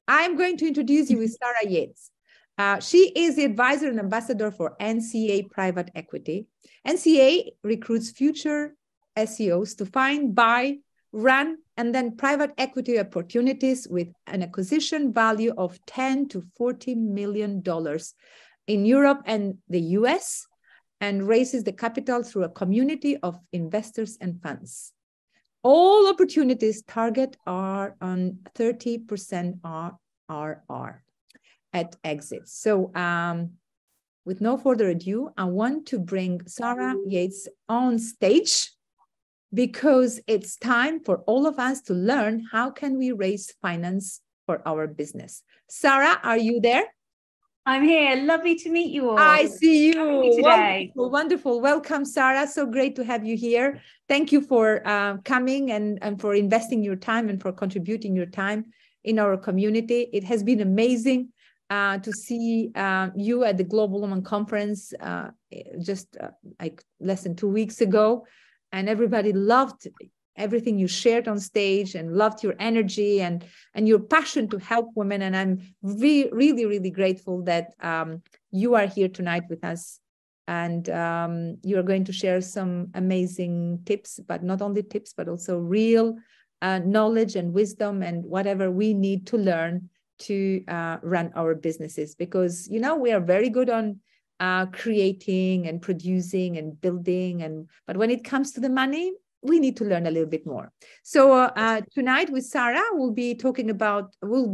I'm going to introduce you with Sara Yates. She is the advisor and ambassador for NCA Private Equity. NCA recruits future SEOs to find, buy, run, and then private equity opportunities with an acquisition value of $10 to $40 million in Europe and the US, and raises the capital through a community of investors and funds. All opportunities target are on 30% RR at exit. So with no further ado, I want to bring Sara Yates on stage, because it's time for all of us to learn how can we raise finance for our business. Sara, are you there? I'm here. Lovely to meet you all. I see you today. Wonderful, wonderful. Welcome, Sara. So great to have you here. Thank you for coming and for investing your time and for contributing your time in our community. It has been amazing to see you at the Global Women Conference just like less than 2 weeks ago. And everybody loved everything you shared on stage and loved your energy and your passion to help women. And I'm really, really grateful that you are here tonight with us. And you are going to share some amazing tips, but not only tips, but also real knowledge and wisdom and whatever we need to learn to run our businesses. Because, you know, we are very good on creating and producing and building, but when it comes to the money, we need to learn a little bit more. So tonight with Sara, we'll be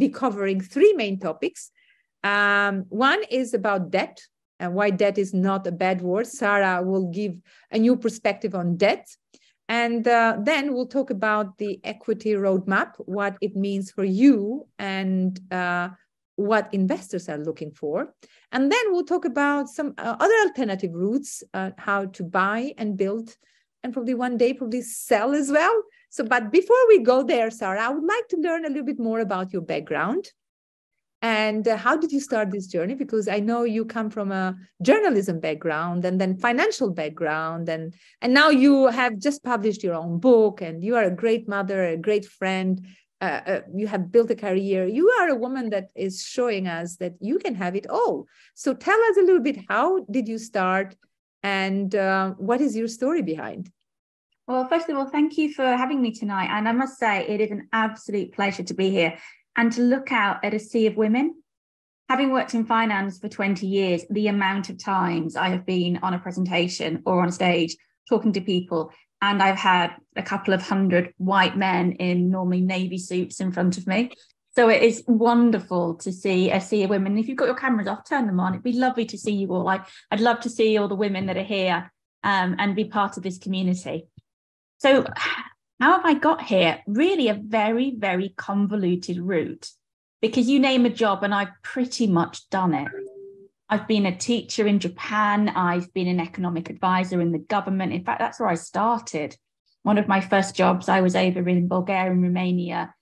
covering three main topics. One is about debt and why debt is not a bad word. Sara will give a new perspective on debt. And then we'll talk about the equity roadmap, what it means for you and what investors are looking for. And then we'll talk about some other alternative routes, how to buy and build, and probably one day sell as well. So, but before we go there, Sara, I would like to learn a little bit more about your background. And how did you start this journey? Because I know you come from a journalism background and then financial background. And now you have just published your own book, and you are a great mother, a great friend. You have built a career. You are a woman that is showing us that you can have it all. So tell us a little bit, how did you start, and what is your story behind? Well, first of all, thank you for having me tonight. And I must say, it is an absolute pleasure to be here and to look out at a sea of women. Having worked in finance for 20 years, the amount of times I have been on a presentation or on stage talking to people, and I've had a couple of hundred white men in normally navy suits in front of me. So it is wonderful to see a sea of women. If you've got your cameras off, turn them on. It'd be lovely to see you all. I'd love to see all the women that are here and be part of this community. So how have I got here? Really a very, very convoluted route, because you name a job and I've pretty much done it. I've been a teacher in Japan. I've been an economic advisor in the government. In fact, that's where I started. One of my first jobs, I was over in Bulgaria and Romania,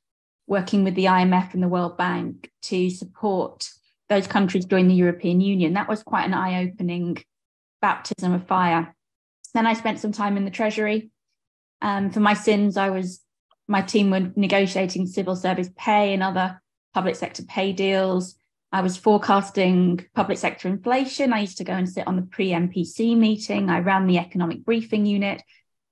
working with the IMF and the World Bank to support those countries join the European Union. That was quite an eye-opening baptism of fire. Then I spent some time in the Treasury. For my sins, my team were negotiating civil service pay and other public sector pay deals. I was forecasting public sector inflation. I used to go and sit on the pre-MPC meeting. I ran the economic briefing unit.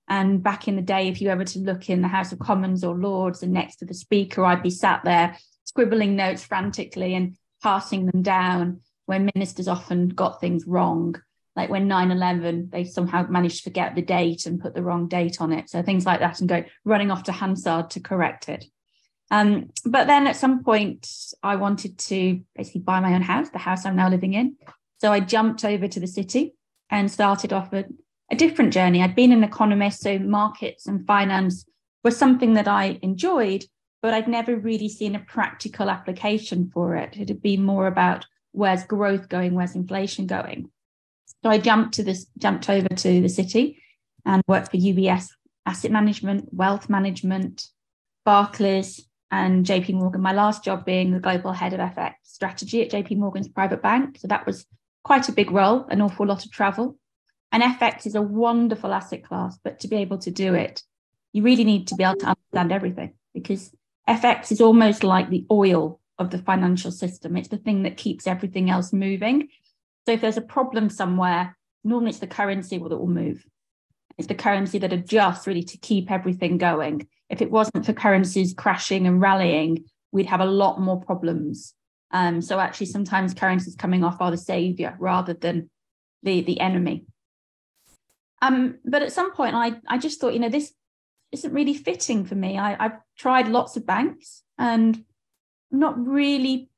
And back in the day, if you ever to look in the House of Commons or Lords and next to the Speaker, I'd be sat there scribbling notes frantically and passing them down when ministers often got things wrong. Like when 9/11, they somehow managed to forget the date and put the wrong date on it. So things like that, and running off to Hansard to correct it. But then at some point, I wanted to basically buy my own house, the house I'm now living in. So I jumped over to the city and started off a different journey. I'd been an economist, so markets and finance was something that I enjoyed, but I'd never really seen a practical application for it. It had been more about where's growth going, where's inflation going. So I jumped over to the city and worked for UBS Asset Management, Wealth Management, Barclays, and JP Morgan. My last job being the global head of FX strategy at JP Morgan's private bank. So that was quite a big role, an awful lot of travel. And FX is a wonderful asset class, but to be able to do it you really need to be able to understand everything, because FX is almost like the oil of the financial system. It's the thing that keeps everything else moving. So if there's a problem somewhere, normally it's the currency that will move. It's the currency that adjusts really to keep everything going. If it wasn't for currencies crashing and rallying, we'd have a lot more problems. So actually sometimes currencies coming off are the savior rather than the enemy. But at some point I just thought, this isn't really fitting for me. I've tried lots of banks and I'm not really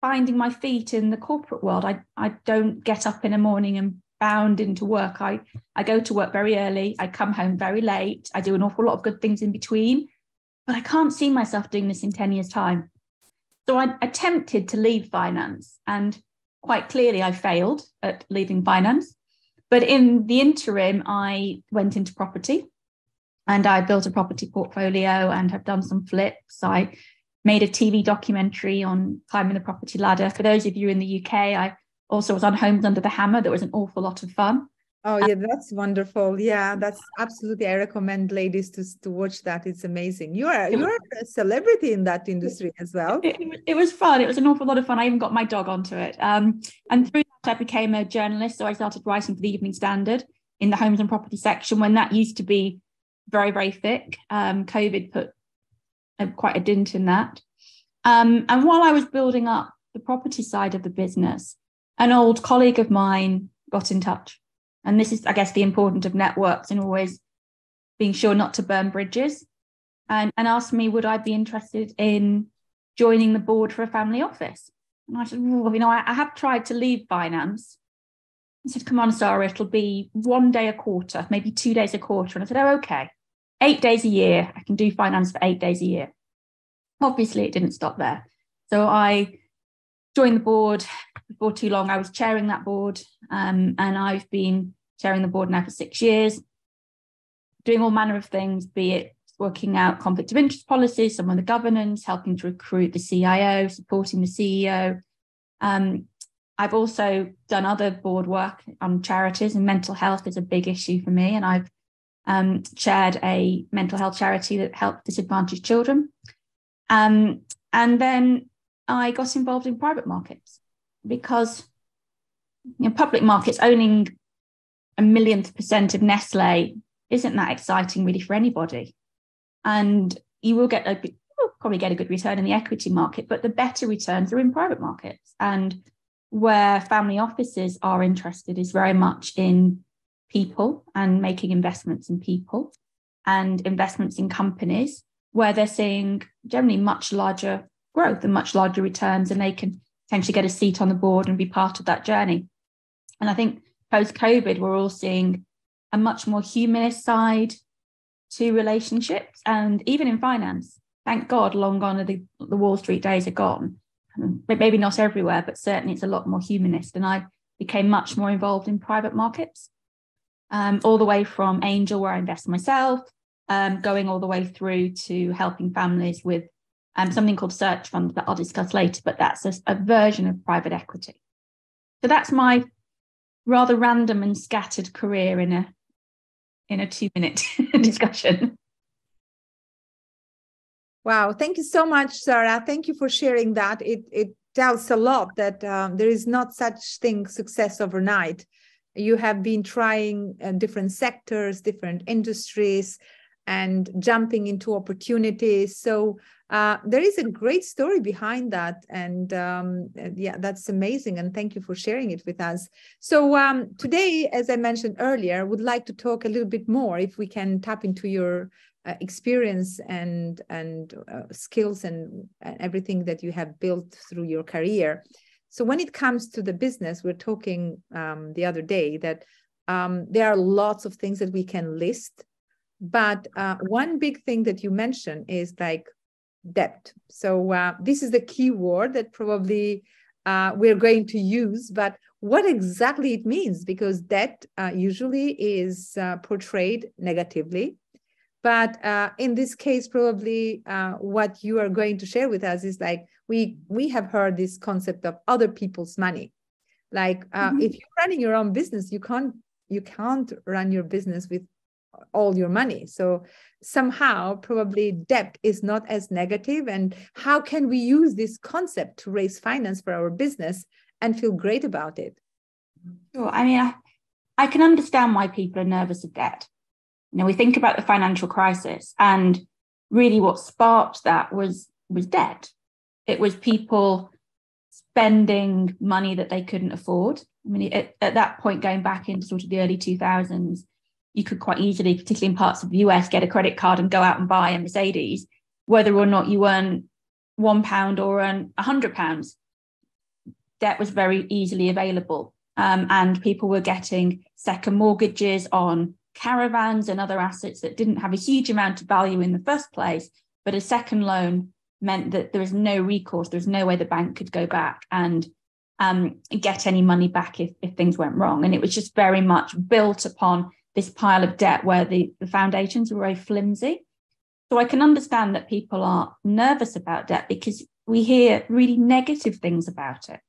finding my feet in the corporate world. I don't get up in a morning and bound into work. I go to work very early. I come home very late. I do an awful lot of good things in between, but I can't see myself doing this in 10 years' time. So I attempted to leave finance, and quite clearly I failed at leaving finance. But in the interim, I went into property and I built a property portfolio and have done some flips. I made a TV documentary on climbing the property ladder. For those of you in the UK, I also was on Homes Under the Hammer. That was an awful lot of fun. Oh, yeah, that's wonderful. Yeah, that's absolutely, I recommend ladies to watch that. It's amazing. You're a celebrity in that industry as well. It was fun. It was an awful lot of fun. I even got my dog onto it. And through that, I became a journalist. So I started writing for the Evening Standard in the homes and property section when that used to be very, very thick. COVID put quite a dent in that. And while I was building up the property side of the business, an old colleague of mine got in touch. And this is, I guess, the importance of networks and always being sure not to burn bridges, and asked me, would I be interested in joining the board for a family office? And I said, I have tried to leave finance. He said, come on, Sarah, it'll be 1 day a quarter, maybe 2 days a quarter. And I said, oh, okay, 8 days a year. I can do finance for 8 days a year. Obviously, it didn't stop there. So I joined the board. Before too long, I was chairing that board, and I've been chairing the board now for 6 years, doing all manner of things, be it working out conflict of interest policies, some of the governance, helping to recruit the CIO, supporting the CEO. I've also done other board work on charities, and mental health is a big issue for me, and I've chaired a mental health charity that helps disadvantaged children. And then I got involved in private markets, because public markets, owning 1,000,000% of Nestle isn't that exciting really for anybody. And you will probably get a good return in the equity market, but the better returns are in private markets. And where family offices are interested is very much in people and making investments in people and investments in companies where they're seeing generally much larger growth and much larger returns, and they can potentially get a seat on the board and be part of that journey. And I think post-COVID, we're all seeing a much more humanist side to relationships, and even in finance. Thank God, long gone are the Wall Street days are gone. Maybe not everywhere, but certainly it's a lot more humanist. And I became much more involved in private markets, all the way from angel, where I invest myself, going all the way through to helping families with something called search funds that I'll discuss later, but that's a version of private equity. So that's my rather random and scattered career in a 2-minute discussion. Wow, thank you so much, Sara. Thank you for sharing that. It tells a lot that there is not such thing success overnight. You have been trying different sectors, different industries, and jumping into opportunities. So there is a great story behind that. And yeah, that's amazing. And thank you for sharing it with us. So today, as I mentioned earlier, I would like to talk a little bit more, if we can tap into your experience and skills and everything that you have built through your career. So when it comes to the business, we're talking the other day that there are lots of things that we can list. But one big thing that you mentioned is like debt. So this is the key word that probably we're going to use, but what exactly it means, because debt usually is portrayed negatively. But in this case, probably what you are going to share with us is like, we have heard this concept of other people's money. Like if you're running your own business, you can't run your business with all your money. So somehow probably debt is not as negative. And how can we use this concept to raise finance for our business and feel great about it? Sure. I mean, I can understand why people are nervous of debt. We think about the financial crisis, and really what sparked that was debt. It was people spending money that they couldn't afford. I mean, at that point, going back into sort of the early 2000s, you could quite easily, particularly in parts of the US, get a credit card and go out and buy a Mercedes, whether or not you earn £1 or earn £100. Debt was very easily available. And people were getting second mortgages on caravans and other assets that didn't have a huge amount of value in the first place, but a second loan meant that there was no recourse. There was no way the bank could go back and get any money back if things went wrong. And it was just very much built upon this pile of debt where the foundations were very flimsy. So I can understand that people are nervous about debt because we hear really negative things about it.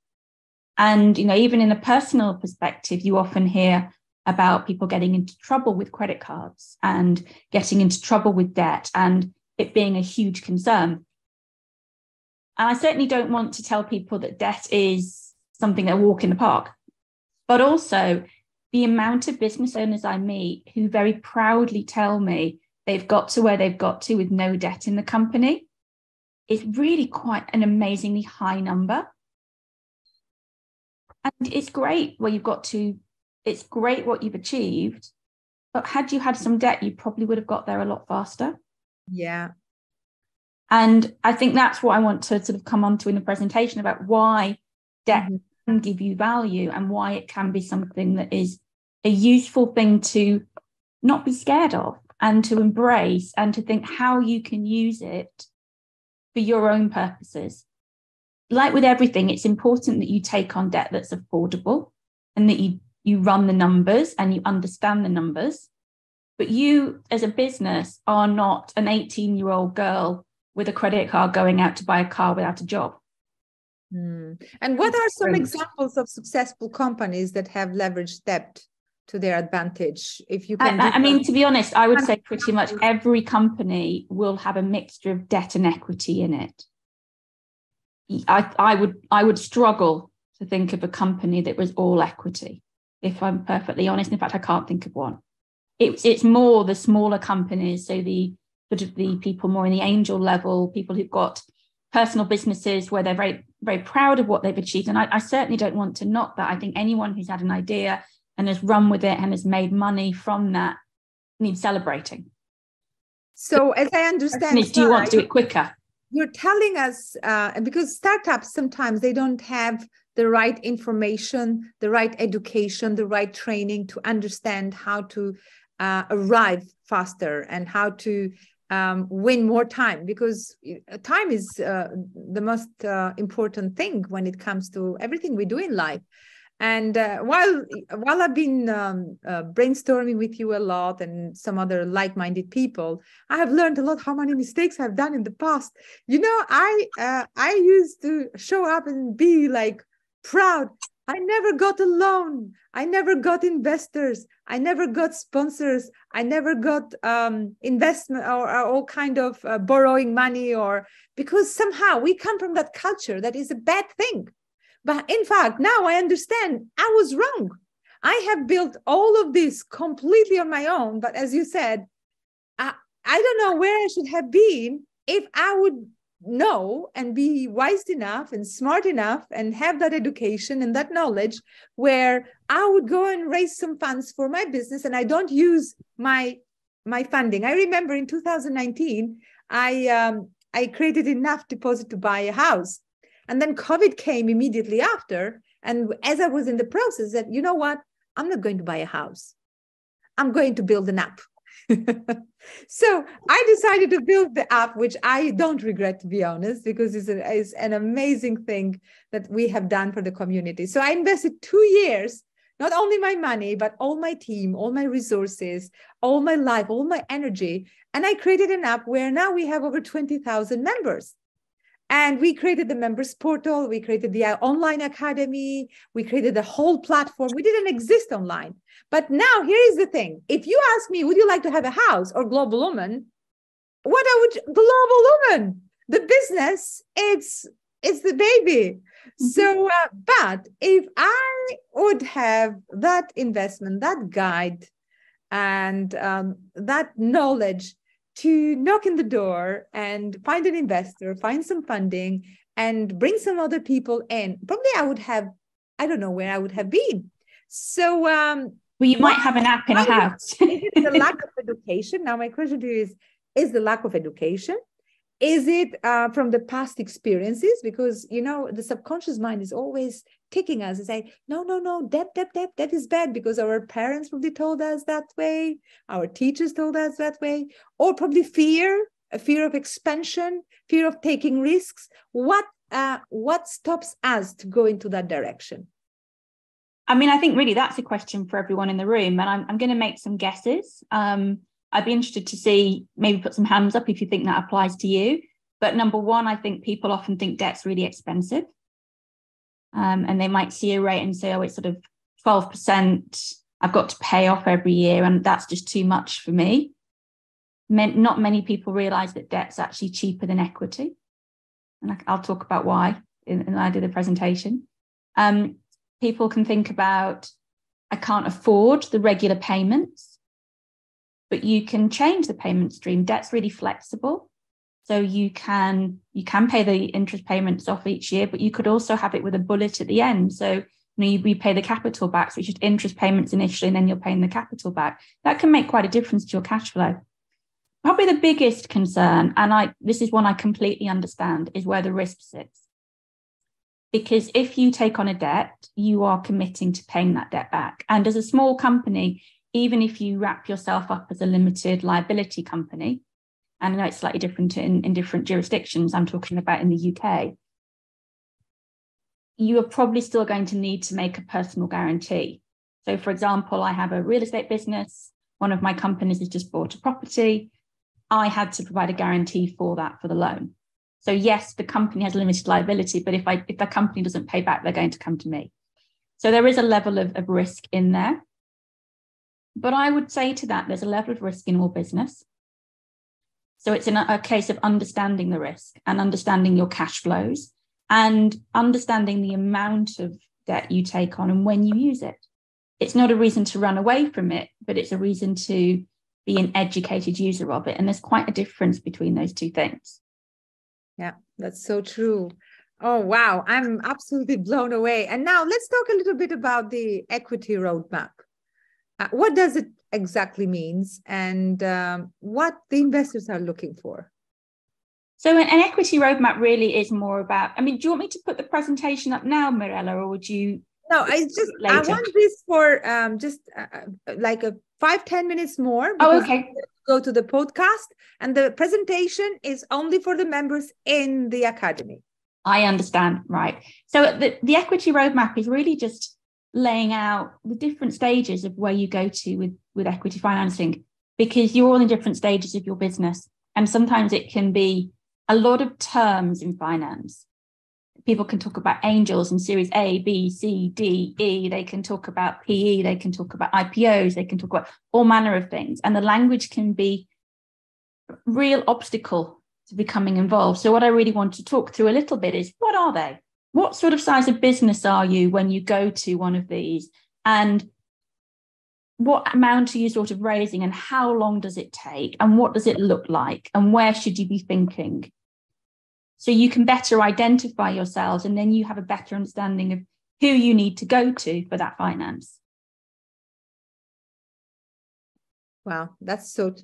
And, even in a personal perspective, you often hear about people getting into trouble with credit cards and getting into trouble with debt and it being a huge concern. And I certainly don't want to tell people that debt is something a walk in the park, but also the amount of business owners I meet who very proudly tell me they've got to where they've got to with no debt in the company is really quite an amazingly high number. And it's great where you've got to, it's great what you've achieved, but had you had some debt, you probably would have got there a lot faster. Yeah. And I think that's what I want to sort of come on to in the presentation about why debt can give you value and why it can be something that is a useful thing to not be scared of and to embrace and to think how you can use it for your own purposes. Like with everything, it's important that you take on debt that's affordable and that you run the numbers and you understand the numbers. But you, as a business, are not an 18-year-old girl with a credit card going out to buy a car without a job. And what are some examples of successful companies that have leveraged debt to their advantage? If you can, I mean, to be honest, I would say pretty much every company will have a mixture of debt and equity in it. I would struggle to think of a company that was all equity, if I'm perfectly honest. In fact, I can't think of one. It's more the smaller companies, so the sort of the people more in the angel level, people who've got personal businesses where they're very, very proud of what they've achieved. And I certainly don't want to knock that. I think anyone who's had an idea and has run with it and has made money from that needs celebrating. So as I understand, do you want to do it quicker? You're telling us, because startups, sometimes they don't have the right information, the right education, the right training to understand how to arrive faster and how to win more time, because time is the most important thing when it comes to everything we do in life. And while I've been brainstorming with you a lot and some other like-minded people, I have learned a lot how many mistakes I've done in the past. I used to show up and be like proud. I never got a loan. I never got investors. I never got sponsors. I never got investment or all kind of borrowing money, or because somehow we come from that culture that is a bad thing. But in fact, now I understand I was wrong. I have built all of this completely on my own. But as you said, I don't know where I should have been if I would know and be wise enough and smart enough and have that education and that knowledge where I would go and raise some funds for my business and I don't use my funding. I remember in 2019, I created enough deposit to buy a house. And then COVID came immediately after. And as I was in the process, that, you know what, I'm not going to buy a house. I'm going to build an app. So I decided to build the app, which I don't regret, to be honest, because it's an amazing thing that we have done for the community. So I invested 2 years, not only my money, but all my team, all my resources, all my life, all my energy. And I created an app where now we have over 20,000 members. And we created the members portal, we created the online academy, we created the whole platform. We didn't exist online. But now here is the thing. If you ask me, would you like to have a house or global woman? What I would, global woman, the business, it's the baby. Mm-hmm. So, but if I would have that investment, that guide, and that knowledge to knock in the door and find an investor, find some funding, and bring some other people in, probably I would have, I don't know where I would have been. So, well, you might have an app in a house. Is it the lack of education? Now, my question to you is the lack of education? Is it from the past experiences? Because, you know, the subconscious mind is always ticking us and say, no, debt is bad because our parents probably told us that way. Our teachers told us that way. Or probably a fear of expansion, fear of taking risks. What stops us to go into that direction? I mean, I think really that's a question for everyone in the room. And I'm going to make some guesses. I'd be interested to see, maybe put some hands up if you think that applies to you. But number one, I think people often think debt's really expensive. And they might see a rate and say, oh, it's sort of 12%. I've got to pay off every year. And that's just too much for me. Not many people realize that debt's actually cheaper than equity. And I'll talk about why in I do the presentation. People can think about, I can't afford the regular payments. But you can change the payment stream. Debt's really flexible. So you can pay the interest payments off each year, but you could also have it with a bullet at the end. So you repay the capital back. So it's just interest payments initially, and then you're paying the capital back. That can make quite a difference to your cash flow. Probably the biggest concern, and this is one I completely understand, is where the risk sits. Because if you take on a debt, you are committing to paying that debt back. And as a small company, even if you wrap yourself up as a limited liability company, and I know it's slightly different in different jurisdictions, I'm talking about in the UK, you are probably still going to need to make a personal guarantee. So, for example, I have a real estate business. One of my companies has just bought a property. I had to provide a guarantee for that for the loan. So yes, the company has limited liability, but if the company doesn't pay back, they're going to come to me. So there is a level of risk in there. But I would say to that, there's a level of risk in all business. So it's a case of understanding the risk and understanding your cash flows and understanding the amount of debt you take on and when you use it. It's not a reason to run away from it, but it's a reason to be an educated user of it. And there's quite a difference between those two things. Yeah, that's so true. Oh, wow. I'm absolutely blown away. And now let's talk a little bit about the equity roadmap. What does it exactly mean, and what the investors are looking for? So an equity roadmap really is more about, I mean, do you want me to put the presentation up now, Mirella, or would you? No, I want this for just like a 5-10 minutes more. Oh, okay. Go to the podcast, and the presentation is only for the members in the academy. I understand, right. So the equity roadmap is really just laying out the different stages of where you go to with equity financing, because you're all in different stages of your business. And sometimes it can be a lot of terms in finance. People can talk about angels and series A, B, C, D, E. They can talk about PE. They can talk about IPOs. They can talk about all manner of things. And the language can be a real obstacle to becoming involved. So what I really want to talk through a little bit is, what are they? What sort of size of business are you when you go to one of these? And what amount are you sort of raising, and how long does it take? And what does it look like? And where should you be thinking? So you can better identify yourselves, and then you have a better understanding of who you need to go to for that finance. Wow, that's so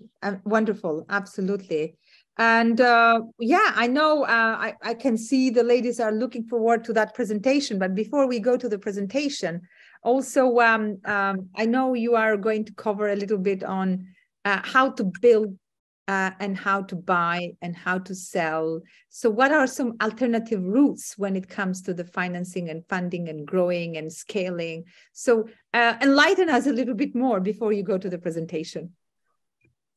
wonderful. Absolutely. And yeah, I know I can see the ladies are looking forward to that presentation. But before we go to the presentation, also, I know you are going to cover a little bit on how to build and how to buy and how to sell. So what are some alternative routes when it comes to the financing and funding and growing and scaling? So enlighten us a little bit more before you go to the presentation.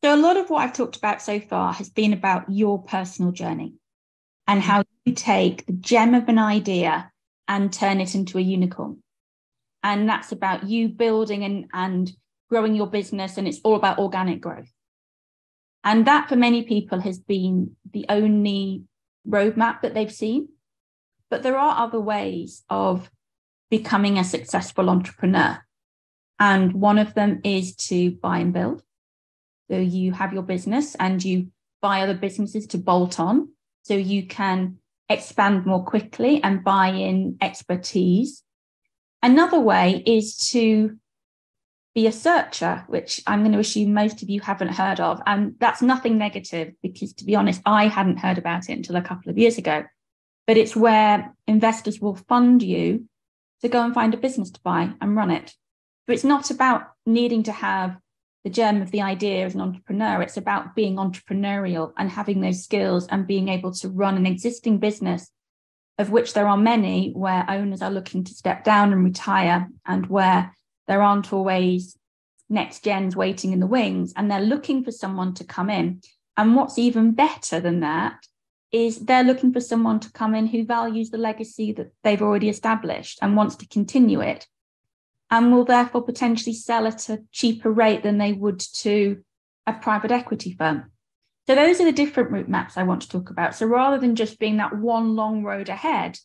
So a lot of what I've talked about so far has been about your personal journey. and how you take the gem of an idea and turn it into a unicorn. And that's about you building and growing your business, and it's all about organic growth. And that for many people has been the only roadmap that they've seen. But there are other ways of becoming a successful entrepreneur. And one of them is to buy and build. So you have your business and you buy other businesses to bolt on, so you can expand more quickly and buy in expertise. Another way is to be a searcher, which I'm going to assume most of you haven't heard of. And that's nothing negative, because to be honest, I hadn't heard about it until a couple of years ago. But it's where investors will fund you to go and find a business to buy and run it. But it's not about needing to have the germ of the idea as an entrepreneur. It's about being entrepreneurial and having those skills and being able to run an existing business, of which there are many where owners are looking to step down and retire, and where there aren't always next gens waiting in the wings, and they're looking for someone to come in. And what's even better than that is they're looking for someone to come in who values the legacy that they've already established and wants to continue it, and will therefore potentially sell at a cheaper rate than they would to a private equity firm. So those are the different route maps I want to talk about. So rather than just being that one long road ahead,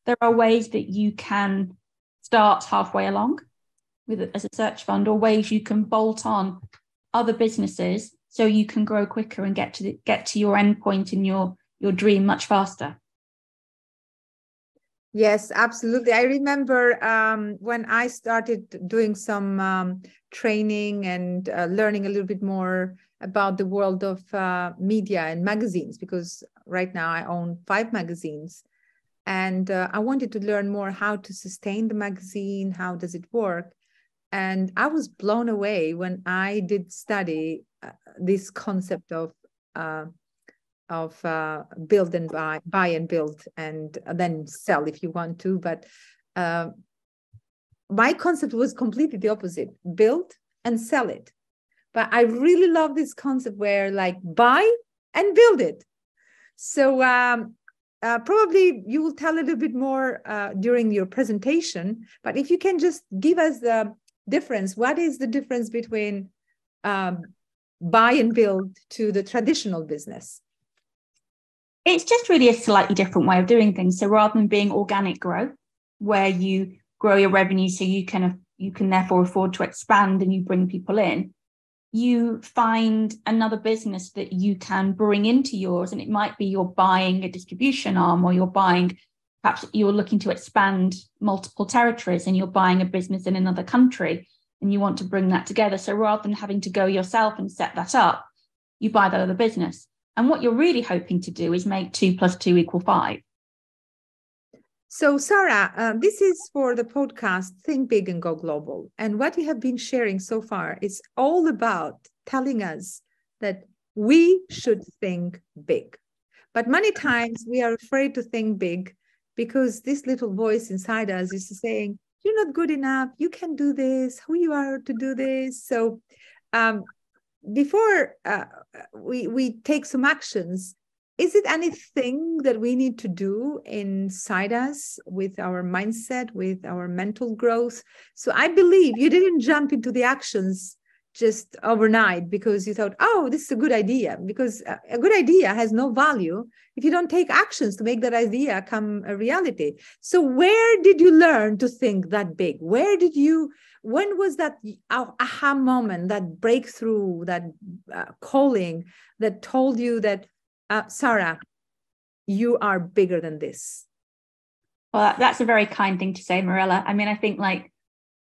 there are ways that you can start halfway along with it as a search fund, or ways you can bolt on other businesses so you can grow quicker and get to your end point in your dream much faster. Yes, absolutely. I remember when I started doing some training and learning a little bit more about the world of media and magazines, because right now I own 5 magazines, and I wanted to learn more how to sustain the magazine, how does it work. And I was blown away when I did study this concept of build and buy and build, and then sell if you want to. But my concept was completely the opposite: build and sell it. But I really love this concept where, like, buy and build it. So probably you will tell a little bit more during your presentation. But if you can just give us the difference, what is the difference between buy and build to the traditional business? It's just really a slightly different way of doing things. So rather than being organic growth, where you grow your revenue so you can therefore afford to expand and you bring people in, you find another business that you can bring into yours. And it might be you're buying a distribution arm, or perhaps you're looking to expand multiple territories and you're buying a business in another country and you want to bring that together. So rather than having to go yourself and set that up, you buy that other business. And what you're really hoping to do is make 2 + 2 = 5. So, Sara, this is for the podcast Think Big and Go Global. And what you have been sharing so far is all about telling us that we should think big. But many times we are afraid to think big because this little voice inside us is saying, you're not good enough, you can do this, who you are to do this. So before we take some actions, is it anything that we need to do inside us with our mindset, with our mental growth? So I believe you didn't jump into the actions just overnight because you thought, oh, this is a good idea, because a good idea has no value if you don't take actions to make that idea come a reality. So where did you learn to think that big? When was that aha moment, that breakthrough, that calling that told you that, Sara, you are bigger than this? Well, that's a very kind thing to say, Mirella. I mean, I think like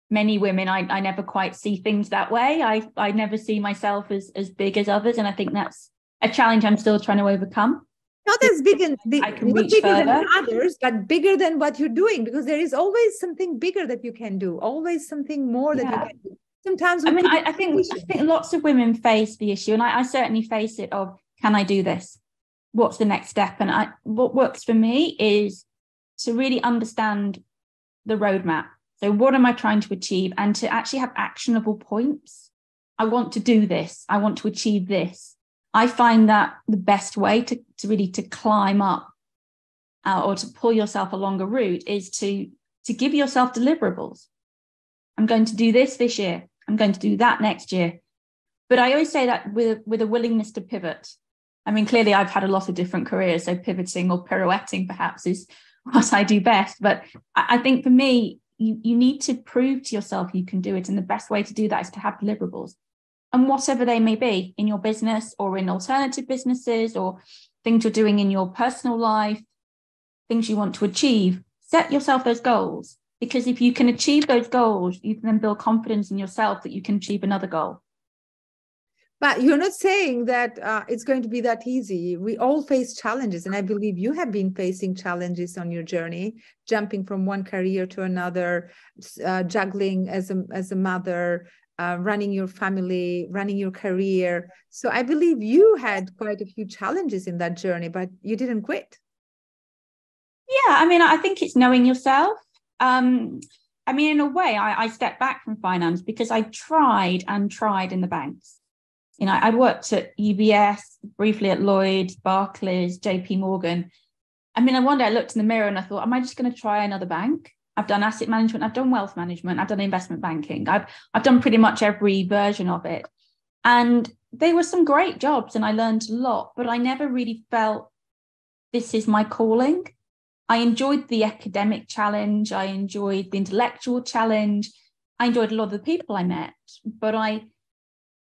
many women, I never quite see things that way. I never see myself as big as others. And I think that's a challenge I'm still trying to overcome. Not as big and I can not reach bigger further than others, but bigger than what you're doing, because there is always something bigger that you can do, always something more that you can do. Sometimes I think lots of women face the issue, and I certainly face it of, can I do this? What's the next step? And what works for me is to really understand the roadmap. So what am I trying to achieve? And to actually have actionable points. I want to do this. I want to achieve this. I find that the best way to really climb up or to pull yourself along a route is to give yourself deliverables. I'm going to do this year. I'm going to do that next year. But I always say that with a willingness to pivot. I mean, clearly I've had a lot of different careers, so pivoting or pirouetting perhaps is what I do best. But I think for me, you need to prove to yourself you can do it. And the best way to do that is to have deliverables. And whatever they may be in your business or in alternative businesses or things you're doing in your personal life, things you want to achieve, set yourself those goals. Because if you can achieve those goals, you can then build confidence in yourself that you can achieve another goal. But you're not saying that it's going to be that easy. We all face challenges. And I believe you have been facing challenges on your journey, jumping from one career to another, juggling as a mother, running your family, running your career. So I believe you had quite a few challenges in that journey, but you didn't quit. Yeah, I mean, I think it's knowing yourself. I mean, in a way, I stepped back from finance because I tried in the banks. You know, I worked at UBS, briefly at Lloyds, Barclays, JP Morgan. I mean, one day I looked in the mirror and I thought, am I just going to try another bank? I've done asset management, I've done wealth management, I've done investment banking. I've done pretty much every version of it. And they were some great jobs and I learned a lot, but I never really felt this is my calling. I enjoyed the academic challenge. I enjoyed the intellectual challenge. I enjoyed a lot of the people I met, but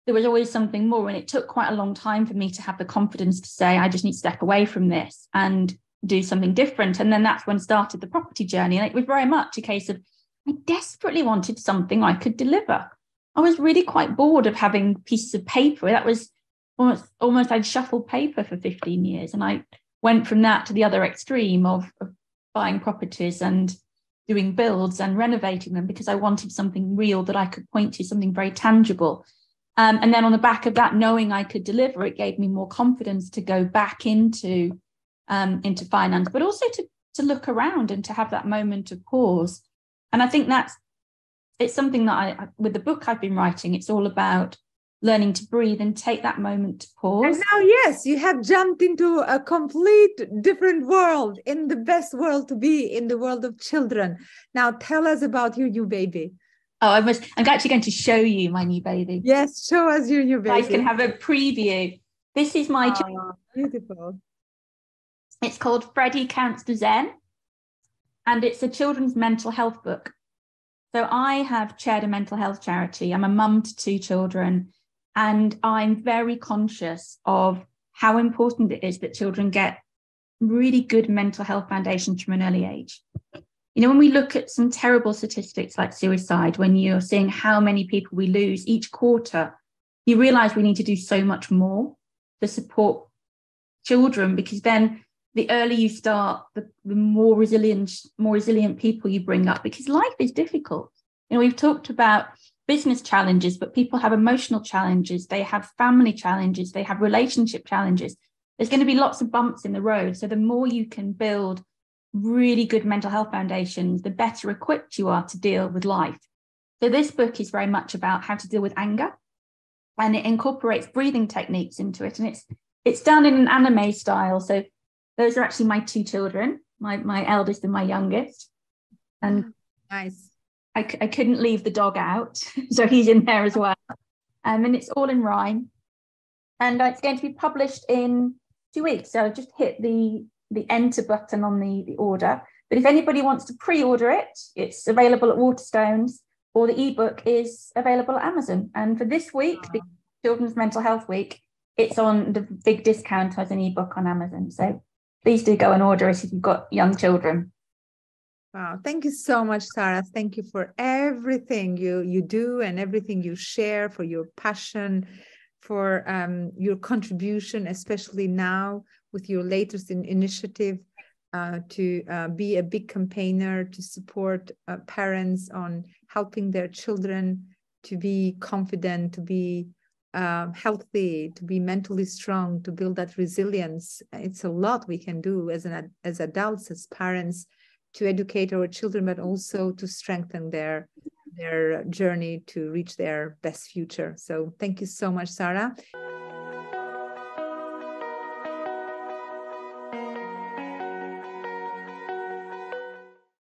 there was always something more. And it took quite a long time for me to have the confidence to say, I just need to step away from this and do something different. And then that's when started the property journey. And it was very much a case of, I desperately wanted something I could deliver. I was really quite bored of having pieces of paper. That was almost I'd shuffled paper for 15 years. And I went from that to the other extreme of buying properties and doing builds and renovating them because I wanted something real that I could point to, something very tangible. And then on the back of that, knowing I could deliver, it gave me more confidence to go back into finance, but also to look around and to have that moment of pause. And I think it's something that with the book I've been writing, it's all about learning to breathe and take that moment to pause. And now, yes, you have jumped into a complete different world, in the best world to be, in the world of children. Now, tell us about your new baby. Oh, I'm actually going to show you my new baby. Yes, show us your new baby. I can have a preview. This is my beautiful. It's called Freddie Counts to Zen, and it's a children's mental health book. So I have chaired a mental health charity. I'm a mum to 2 children, and I'm very conscious of how important it is that children get really good mental health foundations from an early age. You know, when we look at some terrible statistics like suicide, when you're seeing how many people we lose each quarter, you realize we need to do so much more to support children, because then the earlier you start, the more resilient people you bring up, because life is difficult. You know, we've talked about business challenges, but people have emotional challenges. They have family challenges. They have relationship challenges. There's going to be lots of bumps in the road. So the more you can build really good mental health foundations, the better equipped you are to deal with life. So this book is very much about how to deal with anger, and it incorporates breathing techniques into it. And it's done in an anime style. So those are actually my 2 children, my eldest and my youngest. And nice. I couldn't leave the dog out, so he's in there as well. And it's all in rhyme. And it's going to be published in 2 weeks. So just hit the enter button on the order. But if anybody wants to pre-order it, it's available at Waterstones, or the ebook is available at Amazon. And for this week, the Children's Mental Health Week, it's on the big discount as an ebook on Amazon. So please do go and order it if you've got young children. Wow. Thank you so much, Sara. Thank you for everything you do and everything you share, for your passion, for your contribution, especially now with your latest initiative to be a big campaigner to support parents on helping their children to be confident, to be healthy, to be mentally strong, to build that resilience. It's a lot we can do as adults, as parents, to educate our children, but also to strengthen their journey to reach their best future. So thank you so much, Sara.